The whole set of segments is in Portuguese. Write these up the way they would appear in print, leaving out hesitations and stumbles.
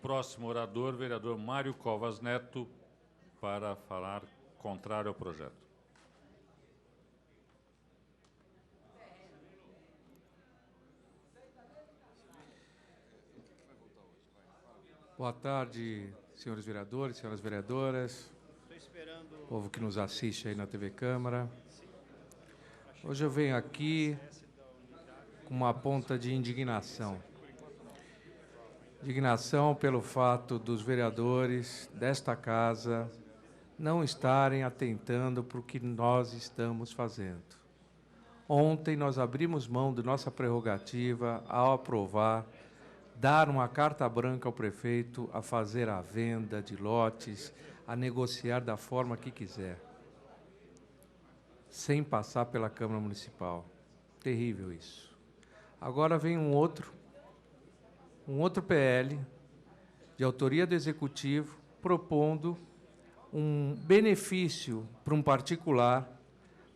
próximo orador, vereador Mário Covas Neto, para falar contrário ao projeto. Boa tarde, senhores vereadores, senhoras vereadoras, povo que nos assiste aí na TV Câmara. Hoje eu venho aqui com uma ponta de indignação. Indignação pelo fato dos vereadores desta casa não estarem atentando para o que nós estamos fazendo. Ontem nós abrimos mão de nossa prerrogativa ao aprovar dar uma carta branca ao prefeito a fazer a venda de lotes, a negociar da forma que quiser, sem passar pela Câmara Municipal. Terrível isso. Agora vem um outro PL, de autoria do Executivo, propondo um benefício para um particular,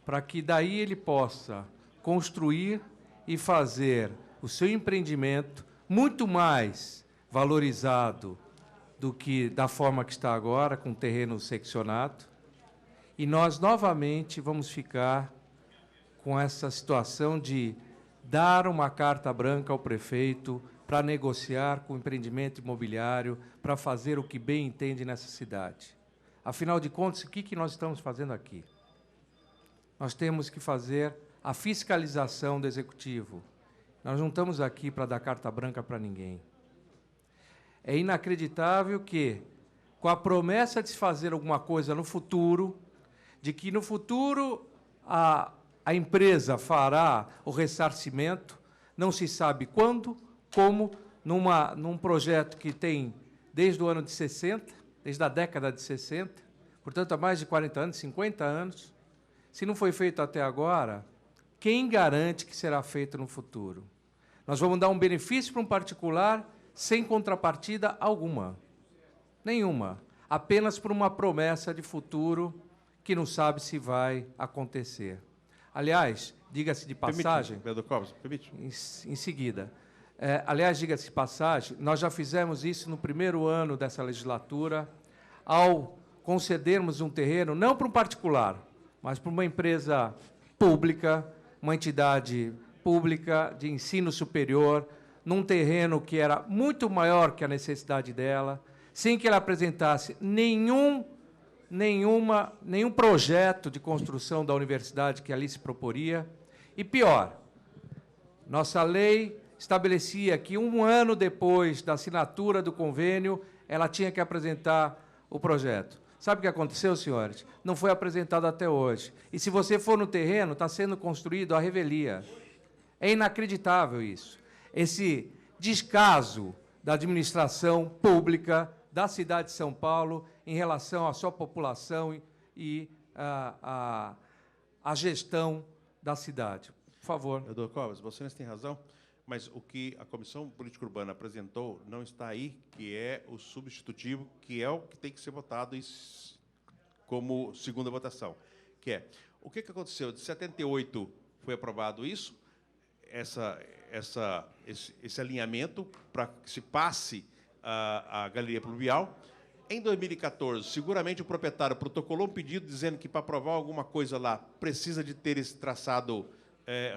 para que daí ele possa construir e fazer o seu empreendimento muito mais valorizado do que da forma que está agora, com terreno seccionado. E nós, novamente, vamos ficar com essa situação de dar uma carta branca ao prefeito para negociar com o empreendimento imobiliário, para fazer o que bem entende nessa cidade. Afinal de contas, o que nós estamos fazendo aqui? Nós temos que fazer a fiscalização do Executivo. Nós não estamos aqui para dar carta branca para ninguém. É inacreditável que, com a promessa de se fazer alguma coisa no futuro, de que no futuro a empresa fará o ressarcimento, não se sabe quando, como, num projeto que tem desde o ano de 60, desde a década de 60, portanto, há mais de 40 anos, 50 anos. Se não foi feito até agora, quem garante que será feito no futuro? Nós vamos dar um benefício para um particular sem contrapartida alguma. Nenhuma. Apenas por uma promessa de futuro que não sabe se vai acontecer. Aliás, diga-se de passagem... Vereador Covas, permite? Em seguida. Aliás, diga-se de passagem, nós já fizemos isso no primeiro ano dessa legislatura, ao concedermos um terreno, não para um particular, mas para uma empresa pública, uma entidade pública de ensino superior, num terreno que era muito maior que a necessidade dela, sem que ela apresentasse nenhum projeto de construção da universidade que ali se proporia. E pior, nossa lei estabelecia que um ano depois da assinatura do convênio, ela tinha que apresentar o projeto. Sabe o que aconteceu, senhores? Não foi apresentado até hoje. E se você for no terreno, está sendo construído à revelia. É inacreditável isso. Esse descaso da administração pública da cidade de São Paulo em relação à sua população e à gestão da cidade. Por favor. Vereador Covas, você tem razão, mas o que a Comissão Política Urbana apresentou não está aí, que é o substitutivo, que é o que tem que ser votado como segunda votação. Que é, o que aconteceu? De 78 foi aprovado isso, esse alinhamento para que se passe a galeria pluvial. Em 2014, seguramente o proprietário protocolou um pedido dizendo que, para aprovar alguma coisa lá, precisa de ter esse traçado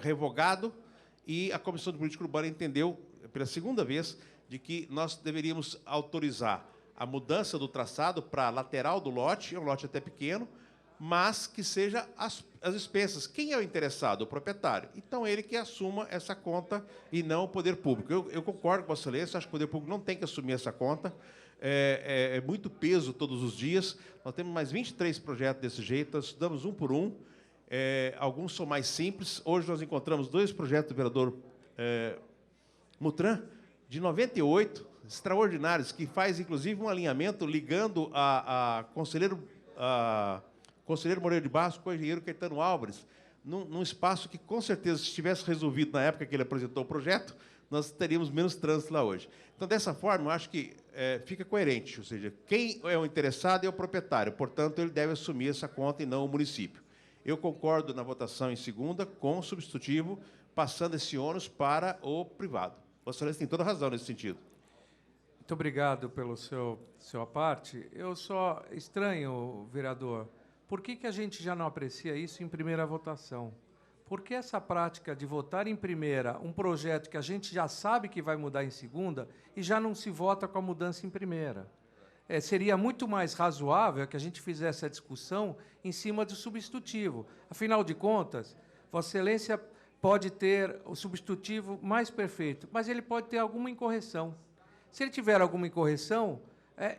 revogado, e a Comissão de Política Urbana entendeu, pela segunda vez, de que nós deveríamos autorizar a mudança do traçado para a lateral do lote, é um lote até pequeno, mas que seja as expensas. Quem é o interessado? O proprietário. Então, ele que assuma essa conta e não o poder público. Eu concordo com a Vossa Excelência, acho que o poder público não tem que assumir essa conta. É muito peso todos os dias. Nós temos mais 23 projetos desse jeito, nós estudamos um por um. Alguns são mais simples. Hoje nós encontramos 2 projetos do vereador Mutran, de 98, extraordinários, que faz, inclusive, um alinhamento ligando a conselheiro Moreira de Barros com o engenheiro Caetano Álvares, num espaço que, com certeza, se tivesse resolvido na época que ele apresentou o projeto, nós teríamos menos trânsito lá hoje. Então, dessa forma, eu acho que fica coerente, ou seja, quem é o interessado é o proprietário, portanto, ele deve assumir essa conta e não o município. Eu concordo na votação em segunda com o substitutivo, passando esse ônus para o privado. Vossa Excelência tem toda a razão nesse sentido. Muito obrigado pelo sua parte. Eu só estranho, vereador, por que a gente já não aprecia isso em primeira votação? Por que essa prática de votar em primeira um projeto que a gente já sabe que vai mudar em segunda e já não se vota com a mudança em primeira? Seria muito mais razoável que a gente fizesse a discussão em cima do substitutivo. Afinal de contas, Vossa Excelência pode ter o substitutivo mais perfeito, mas ele pode ter alguma incorreção. Se ele tiver alguma incorreção,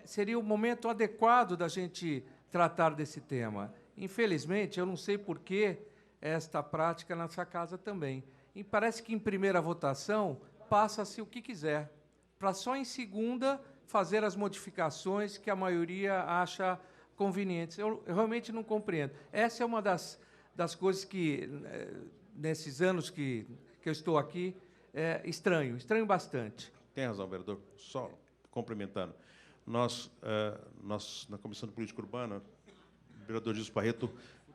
seria o momento adequado da gente tratar desse tema. Infelizmente, eu não sei por que esta prática nessa casa também. E parece que, em primeira votação, passa-se o que quiser, para só em segunda fazer as modificações que a maioria acha convenientes. Eu realmente não compreendo. Essa é uma das coisas que, nesses anos que eu estou aqui, estranho bastante. Tem razão, vereador. Só complementando. Nós, na Comissão de Política Urbana, o vereador Gilson Barreto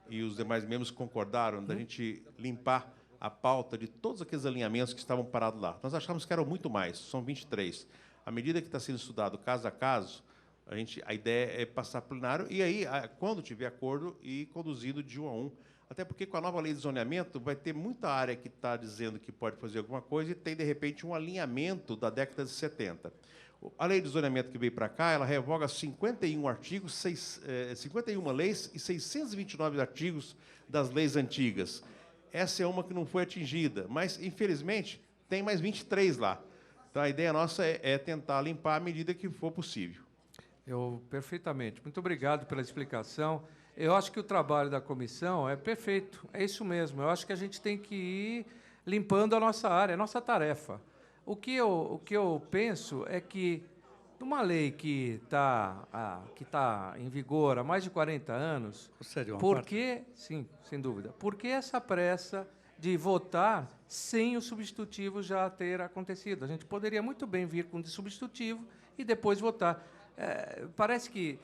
e os demais membros concordaram da gente limpar a pauta de todos aqueles alinhamentos que estavam parados lá. Nós achamos que eram muito mais, são 23. À medida que está sendo estudado caso a caso, a ideia é passar plenário e aí, quando tiver acordo, ir conduzido de 1 a 1. Até porque, com a nova lei de zoneamento, vai ter muita área que está dizendo que pode fazer alguma coisa e tem, de repente, um alinhamento da década de 70. A lei de zoneamento que veio para cá, ela revoga 51 artigos, 51 leis e 629 artigos das leis antigas. Essa é uma que não foi atingida, mas, infelizmente, tem mais 23 lá. Então, a ideia nossa é tentar limpar à medida que for possível. Perfeitamente. Muito obrigado pela explicação. Eu acho que o trabalho da comissão é perfeito, é isso mesmo. Eu acho que a gente tem que ir limpando a nossa área, a nossa tarefa. O que eu penso é que, numa lei que está em vigor há mais de 40 anos, sim, sem dúvida, por que essa pressa de votar sem o substitutivo já ter acontecido? A gente poderia muito bem vir com o substitutivo e depois votar. Parece que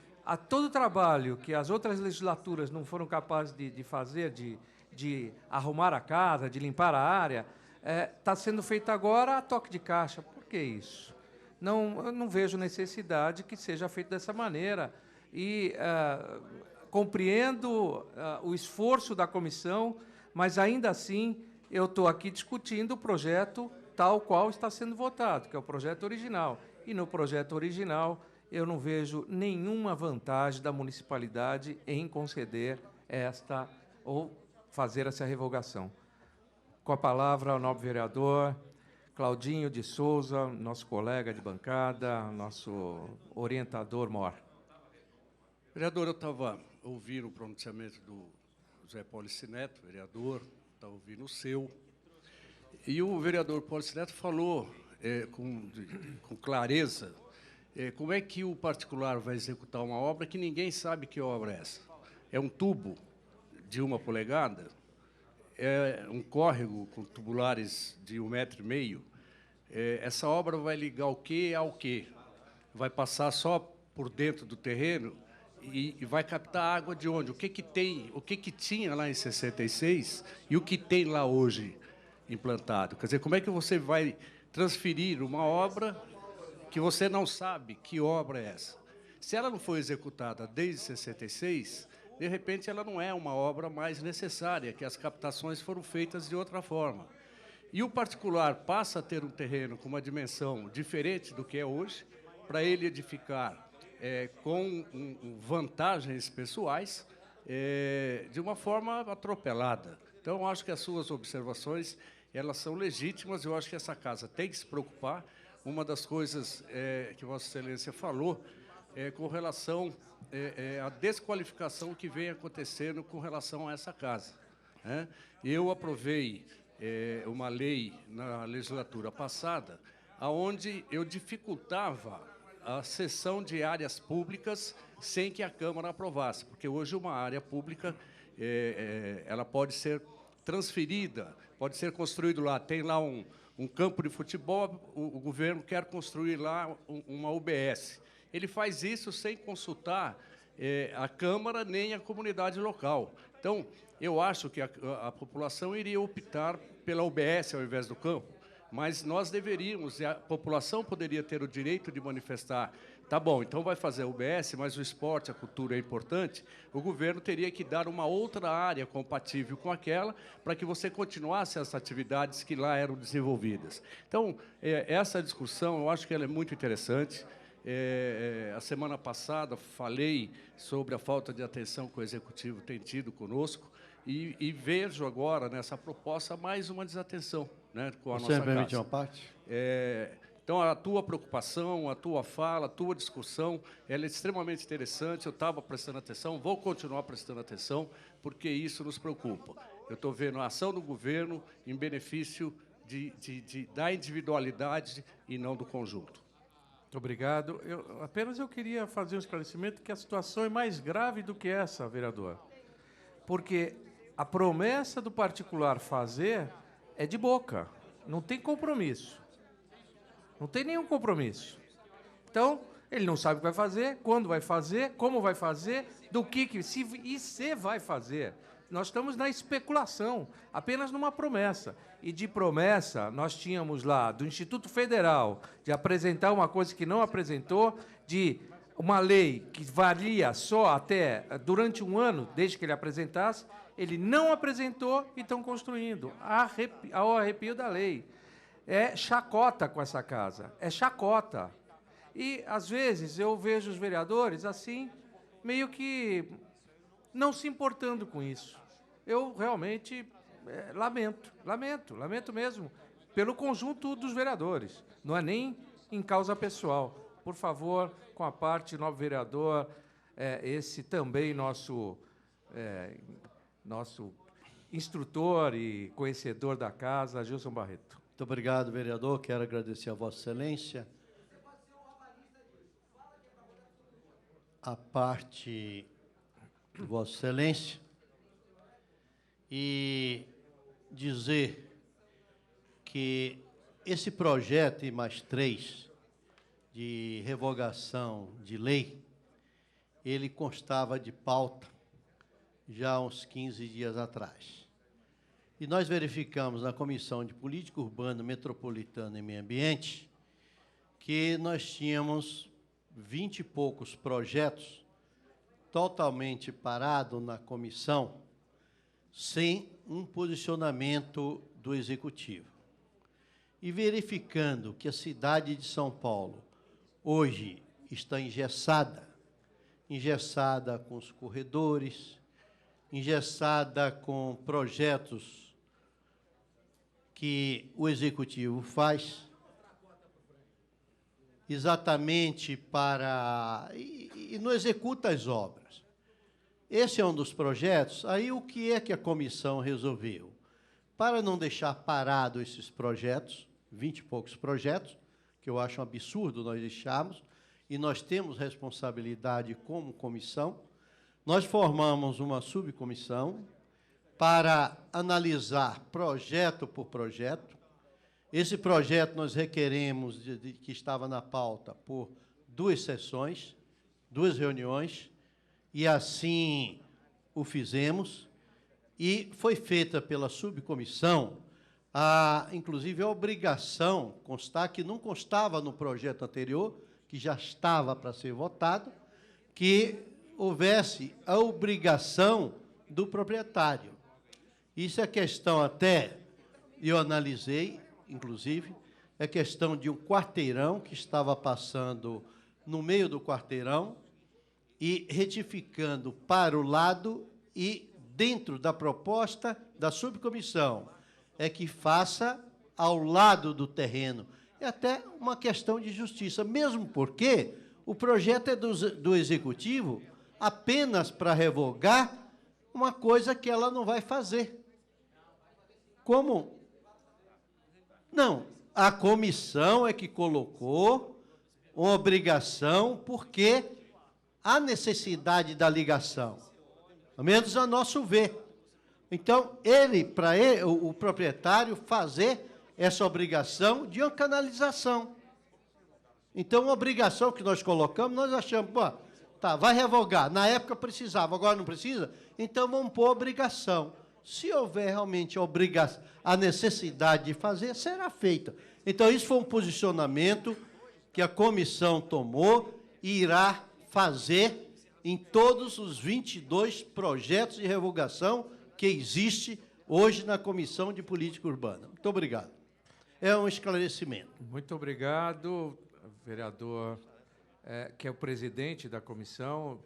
todo o trabalho que as outras legislaturas não foram capazes de fazer, de arrumar a casa, de limpar a área, está sendo feito agora a toque de caixa. Por que isso? Eu não vejo necessidade que seja feito dessa maneira. E compreendo o esforço da comissão, mas, ainda assim, eu estou aqui discutindo o projeto tal qual está sendo votado, que é o projeto original. E, no projeto original, eu não vejo nenhuma vantagem da municipalidade em conceder ou fazer essa revogação. Com a palavra, o nobre vereador Claudinho de Souza, nosso colega de bancada, nosso orientador mor. Vereador, eu estava ouvindo o pronunciamento do José Polici Neto, vereador, estava ouvindo o seu, e o vereador Polici Neto falou com clareza como é que o particular vai executar uma obra que ninguém sabe que obra é essa. É um tubo de 1 polegada, é um córrego com tubulares de 1,5 metro. Essa obra vai ligar o quê ao quê? Vai passar só por dentro do terreno e vai captar água de onde? O que tinha lá em 66 e o que tem lá hoje implantado? Quer dizer, como é que você vai transferir uma obra que você não sabe que obra é essa? Se ela não foi executada desde 66, de repente ela não é uma obra mais necessária, que as captações foram feitas de outra forma. E o particular passa a ter um terreno com uma dimensão diferente do que é hoje, para ele edificar com vantagens pessoais, de uma forma atropelada. Então, eu acho que as suas observações elas são legítimas, eu acho que essa casa tem que se preocupar. Uma das coisas que Vossa Excelência falou com relação à desqualificação que vem acontecendo com relação a essa casa. Eu aprovei uma lei na legislatura passada, onde eu dificultava a cessão de áreas públicas sem que a Câmara aprovasse, porque hoje uma área pública ela pode ser transferida, pode ser construído lá, tem lá um campo de futebol, o governo quer construir lá uma UBS. Ele faz isso sem consultar a Câmara nem a comunidade local. Então, eu acho que a população iria optar pela UBS ao invés do campo, mas nós deveríamos, e a população poderia ter o direito de manifestar, tá bom, então vai fazer a UBS, mas o esporte, a cultura é importante, o governo teria que dar uma outra área compatível com aquela, para que você continuasse as atividades que lá eram desenvolvidas. Então, essa discussão, eu acho que ela é muito interessante. A semana passada falei sobre a falta de atenção que o Executivo tem tido conosco, e vejo agora, nessa proposta, mais uma desatenção, né, com a nossa casa. Você me permite uma parte? Então, a tua preocupação, a tua fala, a tua discussão, ela é extremamente interessante. Eu estava prestando atenção, vou continuar prestando atenção, porque isso nos preocupa. Eu estou vendo a ação do governo em benefício da individualidade e não do conjunto. Muito obrigado. Eu queria fazer um esclarecimento que a situação é mais grave do que essa, vereador. Porque a promessa do particular fazer é de boca, não tem compromisso. Não tem nenhum compromisso. Então, ele não sabe o que vai fazer, quando vai fazer, como vai fazer, se vai fazer. Nós estamos na especulação, apenas numa promessa. E de promessa, nós tínhamos lá, do Instituto Federal, de apresentar uma coisa que não apresentou, de uma lei que valia só até durante um ano, desde que ele apresentasse, ele não apresentou e estão construindo, ao arrepio da lei. É chacota com essa casa, é chacota. E, às vezes, eu vejo os vereadores assim, meio que não se importando com isso. Eu realmente lamento mesmo, pelo conjunto dos vereadores. Não é nem em causa pessoal. Por favor, com a parte, novo vereador, esse também nosso instrutor e conhecedor da casa, Gilson Barreto. Muito obrigado, vereador. Quero agradecer a Vossa Excelência. A parte de Vossa Excelência e dizer que esse projeto e mais 3 de revogação de lei, ele constava de pauta já há uns 15 dias atrás. E nós verificamos na Comissão de Política Urbana, Metropolitana e Meio Ambiente que nós tínhamos 20 e poucos projetos totalmente parados na comissão, sem um posicionamento do Executivo. E verificando que a cidade de São Paulo hoje está engessada com os corredores, engessada com projetos que o Executivo faz, exatamente para... e não executa as obras. Esse é um dos projetos. Aí, o que é que a comissão resolveu? Para não deixar parado esses projetos, 20 e poucos projetos, que eu acho um absurdo nós deixarmos, e nós temos responsabilidade como comissão, nós formamos uma subcomissão para analisar projeto por projeto. Esse projeto nós requeremos, que estava na pauta, por 2 sessões, 2 reuniões, e assim o fizemos, e foi feita pela subcomissão, inclusive a obrigação, constar que não constava no projeto anterior, que já estava para ser votado, que houvesse a obrigação do proprietário. Isso é questão até, eu analisei, inclusive, é questão de um quarteirão que estava passando no meio do quarteirão e retificando para o lado e dentro da proposta da subcomissão, é que faça ao lado do terreno. É até uma questão de justiça, mesmo porque o projeto é do Executivo apenas para revogar uma coisa que ela não vai fazer. Como? Não, a comissão é que colocou uma obrigação, porque há necessidade da ligação, ao menos a nosso ver. Então, o proprietário fazer essa obrigação de uma canalização. Então, uma obrigação que nós colocamos, nós achamos, pô, tá, vai revogar. Na época precisava, agora não precisa, então vamos pôr obrigação. Se houver realmente a necessidade de fazer, será feita. Então, isso foi um posicionamento que a comissão tomou e irá fazer em todos os 22 projetos de revogação que existe hoje na Comissão de Política Urbana. Muito obrigado. É um esclarecimento. Muito obrigado, vereador, que é o presidente da comissão,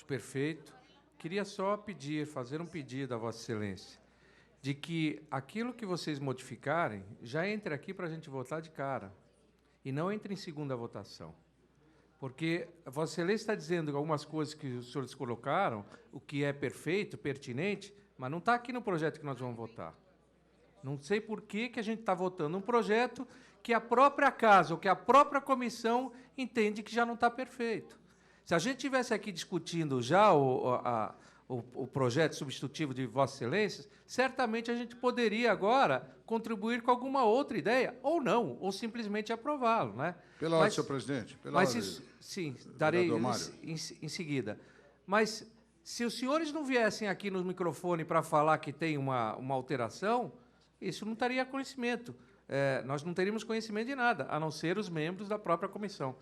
perfeito. Queria só fazer um pedido a Vossa Excelência, de que aquilo que vocês modificarem já entre aqui para a gente votar de cara, e não entre em segunda votação. Porque Vossa Excelência está dizendo algumas coisas que os senhores colocaram, o que é perfeito, pertinente, mas não está aqui no projeto que nós vamos votar. Não sei por que a gente está votando um projeto que a própria casa ou que a própria comissão entende que já não está perfeito. Se a gente estivesse aqui discutindo já o projeto substitutivo de Vossa Excelência, certamente a gente poderia agora contribuir com alguma outra ideia, ou não, ou simplesmente aprová-lo, né? Pela ordem, senhor presidente. Pela mas ordem, isso, sim, darei em seguida. Mas se os senhores não viessem aqui no microfone para falar que tem uma alteração, isso não estaria conhecimento. Nós não teríamos conhecimento de nada, a não ser os membros da própria comissão.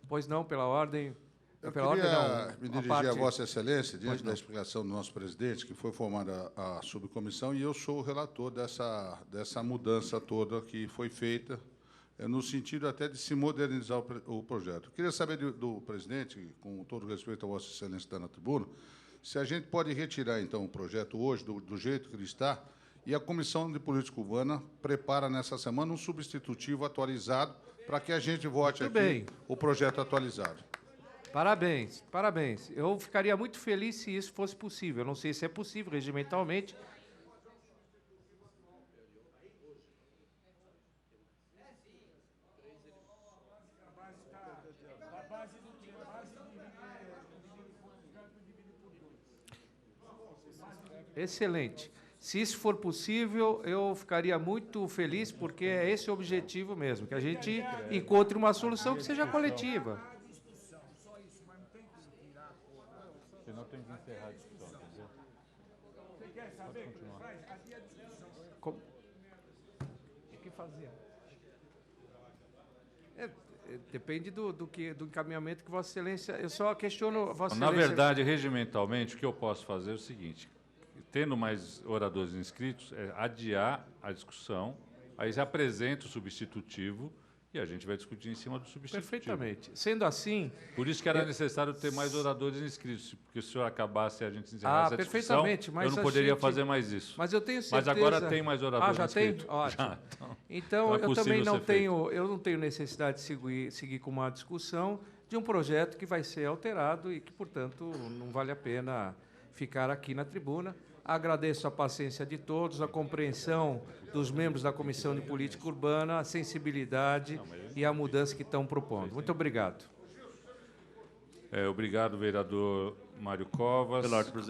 Pois não, pela ordem... Eu queria me dirigir a Vossa Excelência, diante da explicação do nosso presidente, que foi formada a subcomissão, e eu sou o relator dessa mudança toda que foi feita, no sentido até de se modernizar o projeto. Eu queria saber do presidente, com todo respeito a Vossa Excelência que está na tribuna, se a gente pode retirar, então, o projeto hoje, do jeito que ele está, e a Comissão de Política Urbana prepara, nessa semana, um substitutivo atualizado para que a gente vote aqui o projeto atualizado. Parabéns, parabéns. Eu ficaria muito feliz se isso fosse possível. Eu não sei se é possível regimentalmente. Excelente. Se isso for possível, eu ficaria muito feliz, porque é esse o objetivo mesmo, que a gente encontre uma solução que seja coletiva. Senão tem que encerrar a discussão, entendeu? Você quer saber? O que fazer? Depende do encaminhamento que Vossa Excelência... Eu só questiono Vossa Excelência... Na verdade, regimentalmente, o que eu posso fazer é o seguinte: tendo mais oradores inscritos, é adiar a discussão, aí se apresenta o substitutivo e a gente vai discutir em cima do substitutivo. Perfeitamente. Sendo assim... Por isso que era necessário ter mais oradores inscritos, porque se o senhor acabasse e a gente encerrasse a discussão, mas eu não poderia fazer mais isso. Mas eu tenho certeza... Mas agora tem mais oradores inscritos. Já tem? Ótimo. Já, então, é eu também não ser tenho necessidade de seguir com uma discussão de um projeto que vai ser alterado e que, portanto, não vale a pena ficar aqui na tribuna. Agradeço a paciência de todos, a compreensão dos membros da Comissão de Política Urbana, a sensibilidade e a mudança que estão propondo. Muito obrigado. Obrigado, vereador Mário Covas.